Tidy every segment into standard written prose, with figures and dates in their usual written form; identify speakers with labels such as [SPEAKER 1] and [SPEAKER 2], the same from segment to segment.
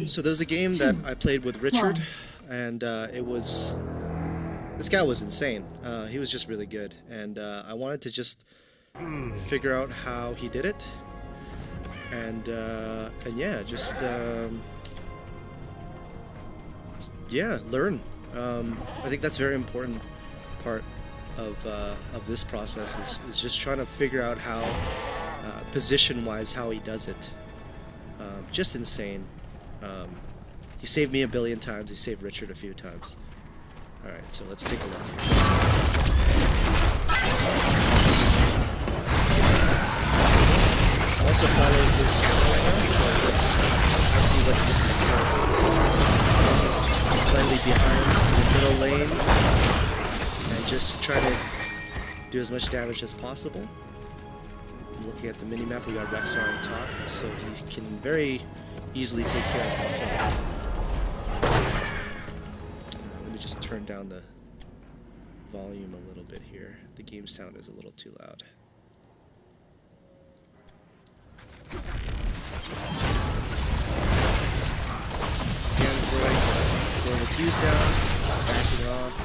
[SPEAKER 1] So there was a game that I played with Richard, and this guy was insane. He was just really good, and I wanted to just figure out how he did it, and yeah, learn. I think that's a very important part of this process is just trying to figure out how position-wise how he does it. Just insane. He saved me a billion times. He saved Richard a few times. All right, so let's take a look here. I'm also following his camera right now, so I see what he sees. So he's slightly behind the middle lane, and just try to do as much damage as possible. I'm looking at the mini-map. We got Rexar on top, so he can very easily take care of himself. Let me just turn down the volume a little bit here. The game sound is a little too loud. Again, throwing the Q's down, backing off,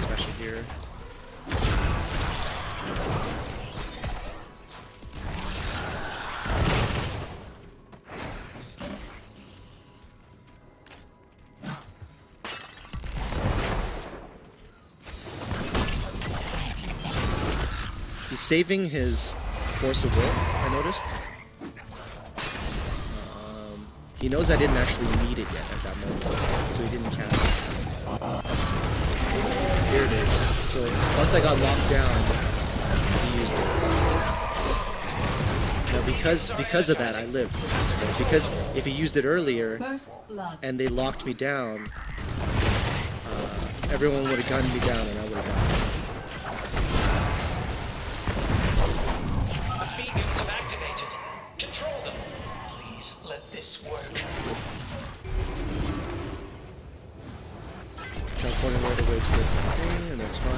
[SPEAKER 1] smashing here. He's saving his force of will, I noticed. He knows I didn't actually need it yet at that moment, so he didn't cast it. Here it is. So once I got locked down, he used it. Now because of that, I lived. Because if he used it earlier, and they locked me down, everyone would have gunned me down and I would have died. Teleporting right away to the thing, and that's fine.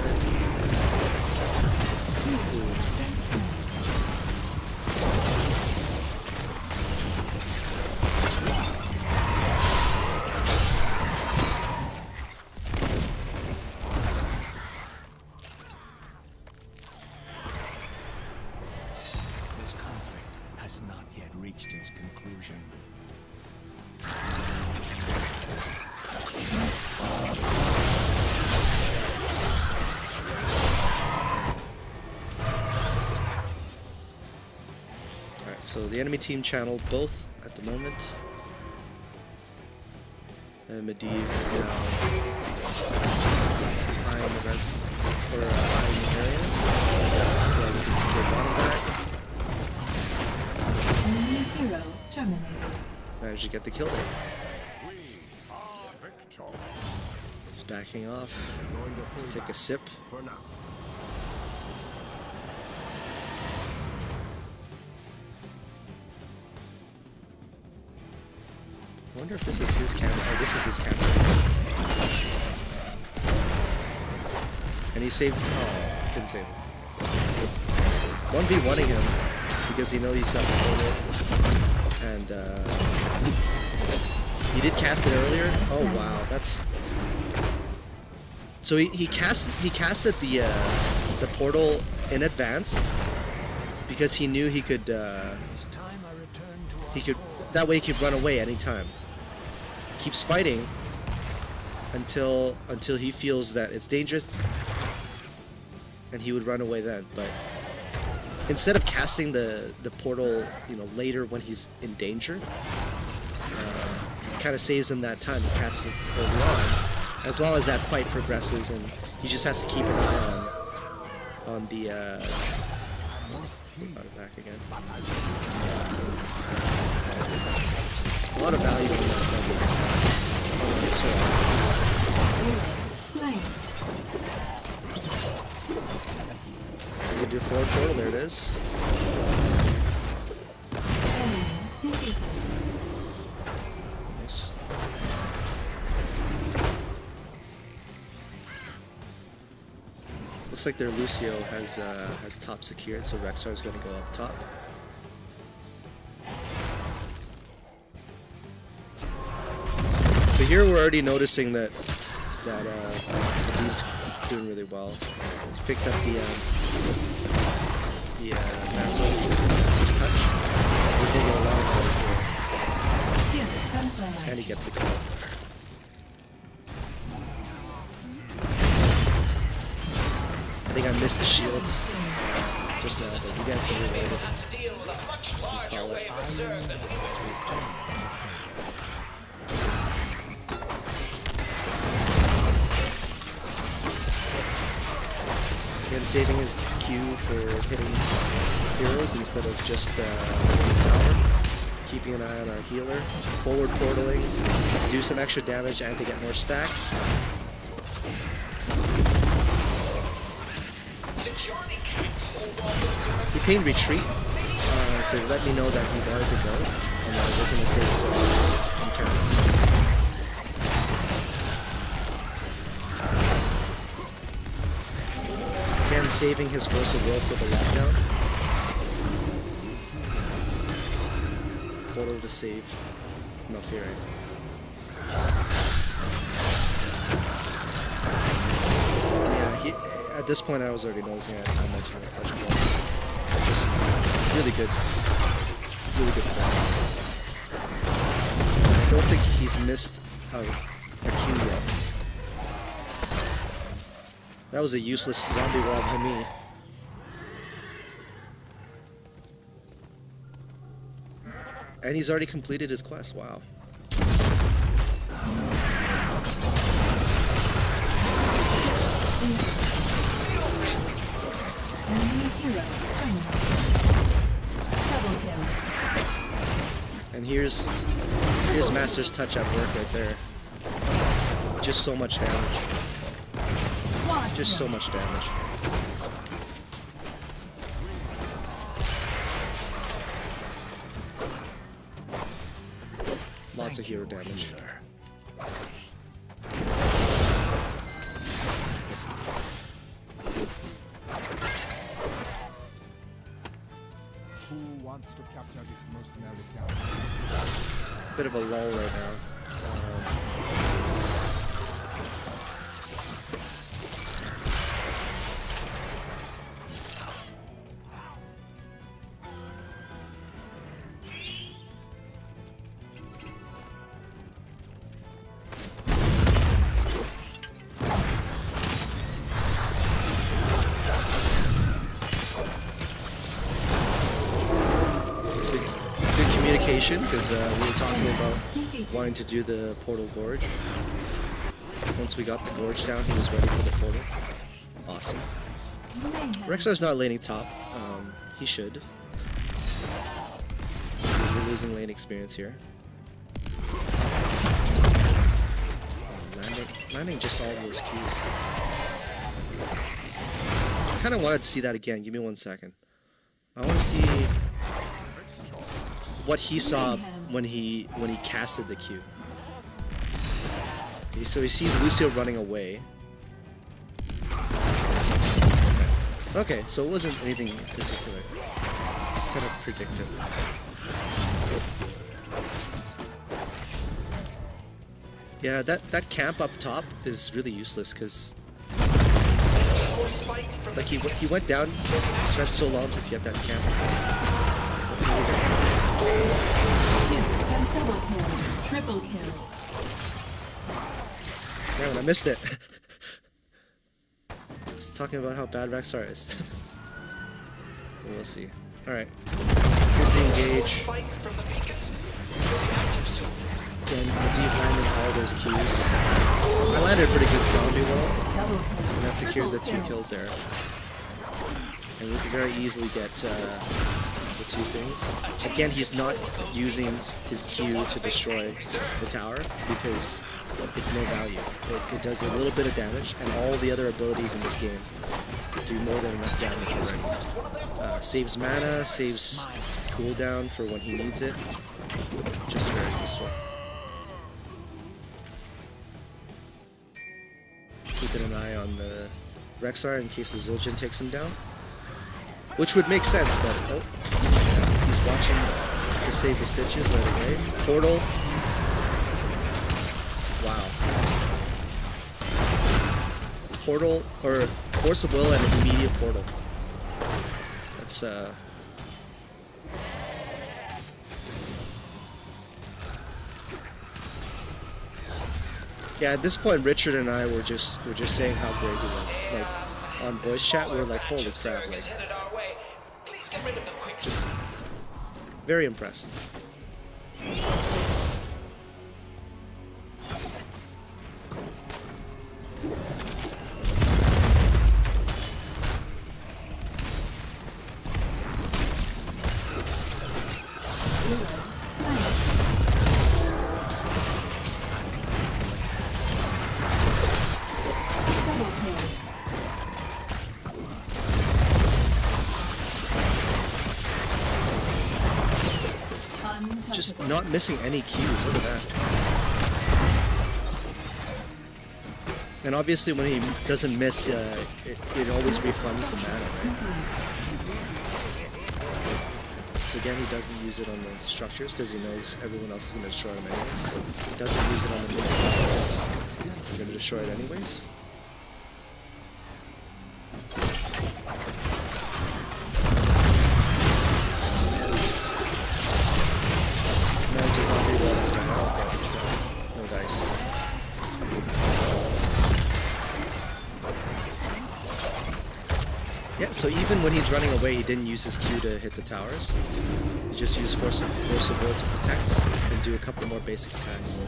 [SPEAKER 2] This conflict has not yet reached its conclusion.
[SPEAKER 1] So the enemy team channeled both at the moment. And Medivh is now eyeing the rest, or eyeing the area. So we can secure bottom back.
[SPEAKER 3] Enemy hero terminated.
[SPEAKER 1] Managed to get the kill there. He's backing off to take a sip. I wonder if this is his camera. Oh, this is his camera. And he saved. Oh, couldn't save him. 1v1ing him because he knows he's got the portal. And he did cast it earlier. Oh wow, that's. So he casted the portal in advance because he knew he could that way he could run away anytime. Keeps fighting until he feels that it's dangerous, and he would run away then. But instead of casting the portal, later when he's in danger, kind of saves him that time. He casts it early on, as long as that fight progresses, and he just has to keep an eye on the. Back again. A lot of value in that. Does he do forward portal? There it is. Nice. Looks like their Lucio has top secured, so Rexar is going to go up top. So here we're already noticing that Medivh's doing really well. He's picked up the Master's touch. He's gonna get a lot of power here. And he gets the kill. I think I missed the shield just now, but you guys can relate it. Call it. Again, saving his Q for hitting heroes instead of just the tower. Keeping an eye on our healer. Forward portaling to do some extra damage and to get more stacks. He pinged retreat to let me know that he wanted to go and that it wasn't a safe encounter. Again, saving his force of will for the lockdown. Portal to save Malfurion. Yeah, at this point I was already noticing how much he had clutch balls. Just really good play. I don't think he's missed a Q yet. That was a useless zombie wall to me. And he's already completed his quest, wow. And here's Master's touch at work right there. Just so much damage. Just so much damage. Lots of hero damage.
[SPEAKER 4] Who wants to capture this mercenary camp?
[SPEAKER 1] Bit of a lull right now. Because we were talking about wanting to do the portal gorge. Once we got the gorge down, he was ready for the portal. Awesome. Rexar's not laning top. He should. Because we're losing lane experience here. Landing just all those Qs. I kind of wanted to see that again. Give me 1 second. I want to see what he saw when he casted the Q. Okay, so he sees Lucio running away. Okay, so it wasn't anything particular. Just kind of predicted. Yeah, that camp up top is really useless because like he went down, spent so long to get that camp.
[SPEAKER 3] Double kill, triple kill.
[SPEAKER 1] Damn, I missed it. Just talking about how bad Rexar is. We'll see. Alright. Here's the engage. Again, Medivh landed all those Qs. I landed a pretty good zombie wall. And that secured the 2 kills there. And we could very easily get the 2 things. Again, he's not using his Q to destroy the tower because it's no value. It does a little bit of damage, and all the other abilities in this game do more than enough damage already. Saves mana, saves cooldown for when he needs it. Just very useful. Keeping an eye on the Rexar in case the Zul'jin takes him down. Which would make sense, but oh, he's watching to save the stitches right away. Portal. portal or force of will and an immediate portal. That's yeah, at this point Richard and I were just saying how great he was. Like on voice chat we were like, holy crap, like just very impressed. Just not missing any cues, look at that. And obviously when he doesn't miss, it always refunds the mana, right? So again, he doesn't use it on the structures because he knows everyone else is going to destroy him anyways. He doesn't use it on the minions because they're going to destroy it anyways. Yeah, so even when he's running away, he didn't use his Q to hit the towers. He just used force of will to protect and do a couple more basic attacks.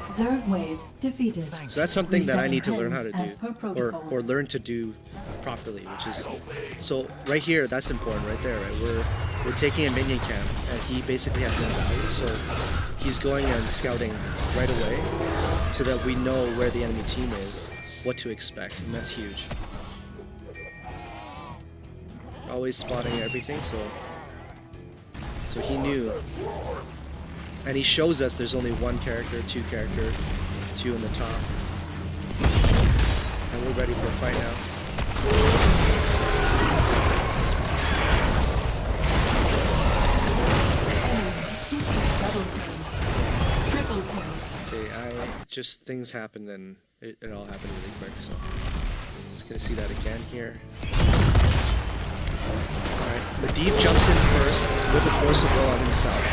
[SPEAKER 3] Zerg waves defeated.
[SPEAKER 1] So that's something that I need to learn how to
[SPEAKER 3] As
[SPEAKER 1] do,
[SPEAKER 3] per
[SPEAKER 1] or learn to do properly, which is so right here. That's important, right there. Right, we're taking a minion camp, and he basically has no value. So he's going and scouting right away, so that we know where the enemy team is, what to expect, and that's huge. Always spotting everything, so he knew. And he shows us there's only one character, two in the top. And we're ready for a fight now. Okay, just things happened and it all happened really quick, so I'm just gonna see that again here. Alright, Medivh jumps in first with a force of will on himself.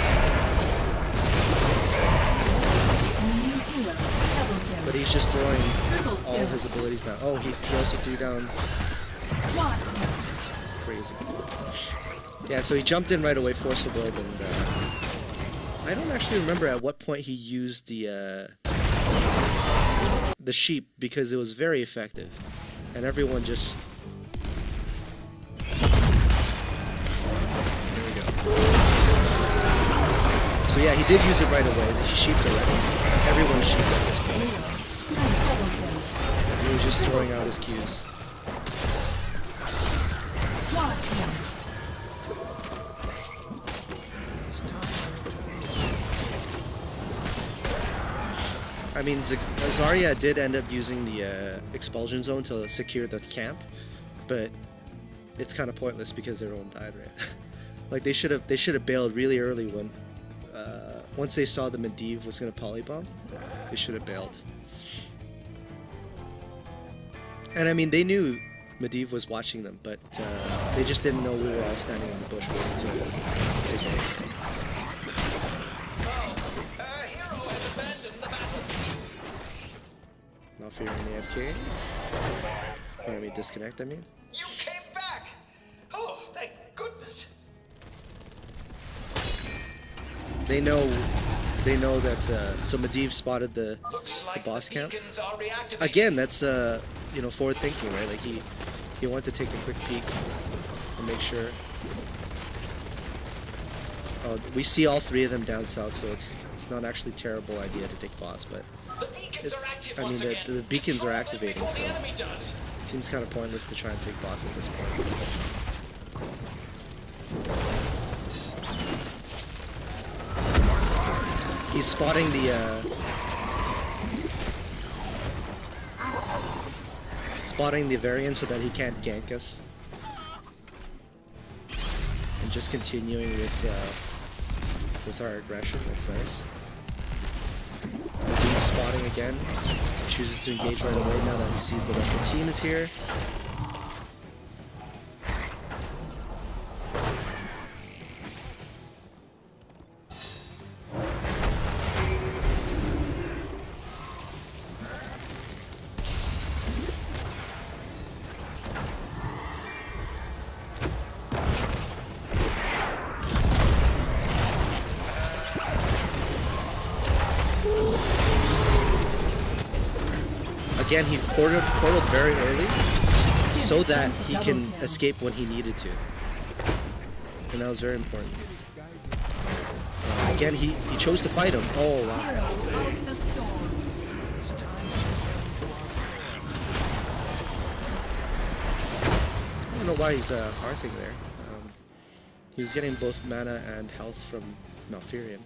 [SPEAKER 1] But he's just throwing all his abilities down. Oh, he also threw down... Crazy. Yeah, so he jumped in right away, force of will, and I don't actually remember at what point he used the sheep, because it was very effective. And everyone just... There we go. So yeah, he did use it right away. He sheeped already. Everyone's sheeped at this point. He was just throwing out his Qs. I mean, Zarya did end up using the expulsion zone to secure the camp, but it's kind of pointless because everyone died, right? Like they should have bailed really early when once they saw the Medivh was gonna polybomb, they should have bailed. And I mean, they knew Medivh was watching them, but they just didn't know we were all standing in the bush waiting to take it. Not fearing the AFK. Let me disconnect, I mean.
[SPEAKER 5] You came back! Oh, thank goodness.
[SPEAKER 1] They know that, so Medivh spotted the boss camp. Again, that's, you know, forward thinking, right? Like he wanted to take a quick peek and make sure. Oh, we see all three of them down south, so it's not actually a terrible idea to take boss, but it's, I mean, the beacons are activating, so it seems kind of pointless to try and take boss at this point. He's spotting the variant so that he can't gank us, and just continuing with our aggression. That's nice. He's spotting again. Chooses to engage right away now that he sees the rest of the team is here. Again, he portaled very early so that he can escape when he needed to. And that was very important. Again, he chose to fight him. Oh, wow. I don't know why he's hearthing there. He was getting both mana and health from Malfurion.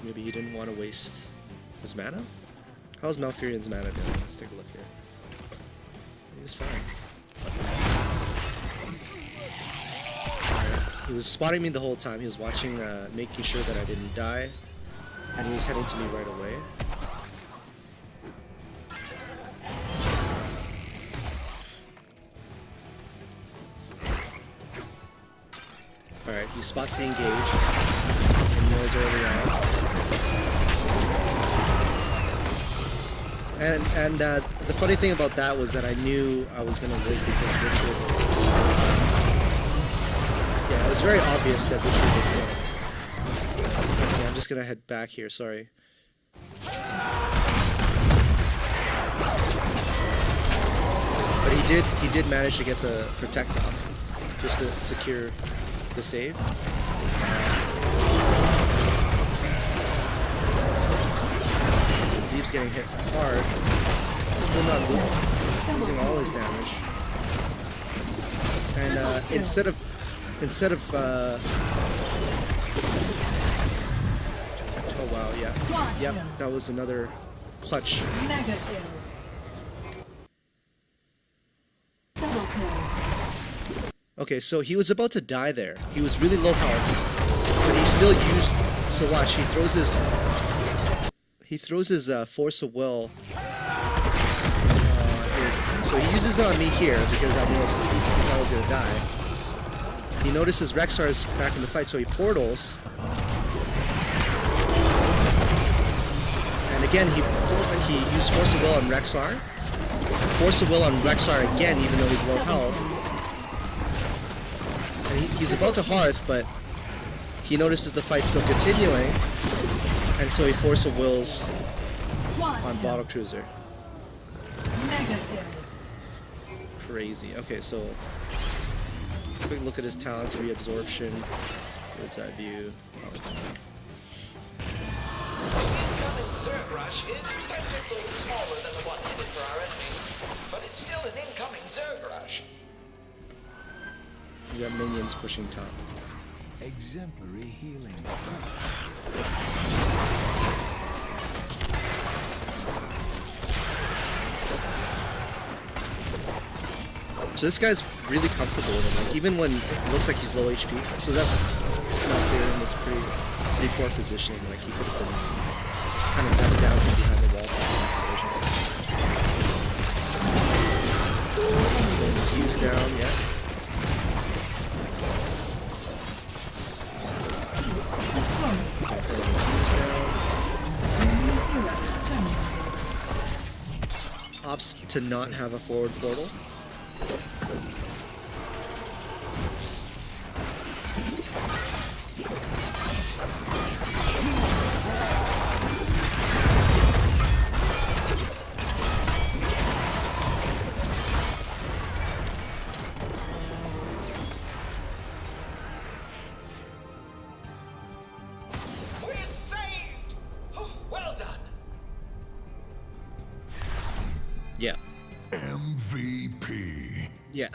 [SPEAKER 1] Maybe he didn't want to waste his mana? How's Malfurion's mana doing? Let's take a look here. He's fine. Right. He was spotting me the whole time. He was watching, making sure that I didn't die. And he was heading to me right away. Alright, he spots the engage. And knows early on. And the funny thing about that was that I knew I was going to live because Richard... Yeah, it was very obvious that Richard was going. Okay, I'm just going to head back here, sorry. But he did manage to get the protect off, just to secure the save. Medivh's getting hit hard. Still not losing all his damage. And instead of oh wow, yeah. Yep, that was another clutch.
[SPEAKER 3] Mega kill. Double kill.
[SPEAKER 1] Okay, so he was about to die there. He was really low health, but he still used. So watch, he throws his force of will. So he uses it on me here because I knew he thought I was gonna die. He notices Rexxar is back in the fight, so he portals. And again, he used force of will on Rexxar. Force of will on Rexxar again, even though he's low health. And he's about to hearth, but he notices the fight's still continuing. And so he force of wills on Bottle Cruiser. Crazy. Okay, so quick look at his talents: reabsorption, bird's eye view.
[SPEAKER 5] The incoming Zerg rush is technically smaller than the one headed for our enemy, but it's still an incoming Zerg rush.
[SPEAKER 1] You got minions pushing top.
[SPEAKER 2] Exemplary healing.
[SPEAKER 1] So this guy's really comfortable with him, like, even when it looks like he's low HP. So that Malfurion was pretty poor positioning. Like he could have been kind of ducked down from behind the wall. Q's down, yeah. Q's down. Opts to not have a forward portal.
[SPEAKER 5] We're saved! Oh, well done.
[SPEAKER 1] Yeah.
[SPEAKER 4] MVP.
[SPEAKER 1] Yeah.